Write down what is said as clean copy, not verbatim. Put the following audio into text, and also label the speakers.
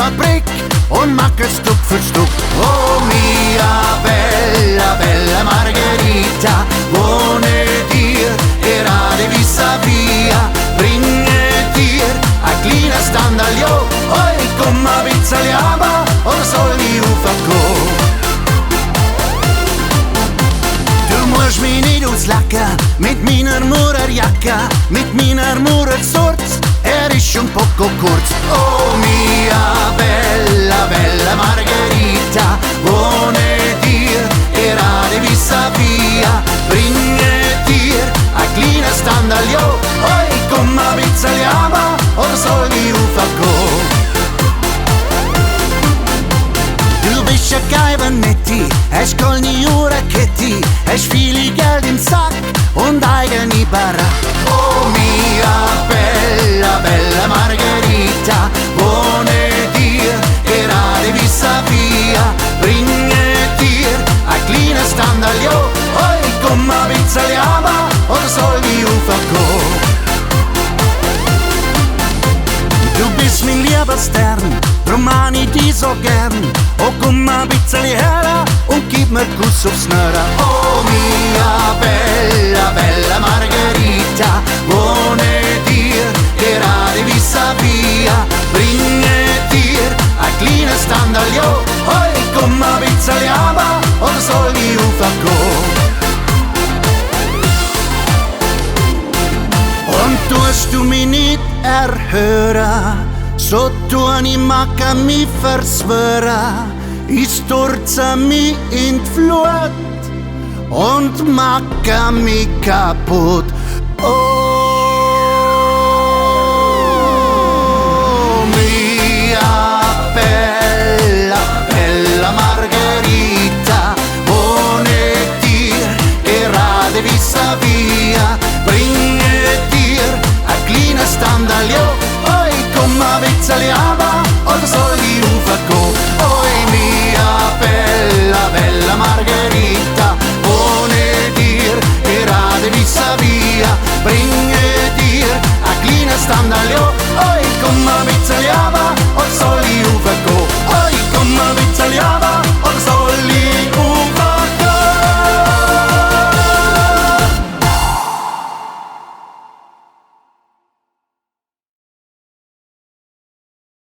Speaker 1: Fabrik und macke Stück für Stück. Oh mia bella, bella Margherita, wohne dir gerade vis-à-vis, bringe dir a kleines Standalio, oi komm a pizzaliama, oder soll ich aufgehen? Du musst mich nicht auslachen mit meiner Murerjacke, mit meiner Murersorts, ist un poco kurz. Oh mia bella, bella Margherita, wohne dir gerade vis-à-vis, bringe dir a kleines Standalio, oi komm a pizzaliama, oder soll ich aufgehen? Du bist a Geibernetti, hast goldene Uhrketti, hast viel Geld im Sack und eigene Barack. Oh mia bella, bella Margherita, wohne dir gerade vis-à-vis, bringe dir a kleines Standalio, oi komm a pizzaliama, oder soll ich aufgehen? Du bist mein lieber Stern, drum mag ich dich so gern. Oh, komm ein bisschen her und gib mir Kuss aufs Nöra. Oh, mia bella, bella Margherita, wohne dir gerade vis-à-vis, bringe dir a kleines Standalio, oi komm ein bisschen aber, oder soll ich aufgehen? Und tust du mich nicht erhören, so tun ich macke mich verswören, ich stürze mich in die Flut und macke mich kaputt. Oh, mia bella, bella Margherita, wohne dir gerade vis-à-vis, bringe dir a kleines Standalio, oi komm a pizzaliamo.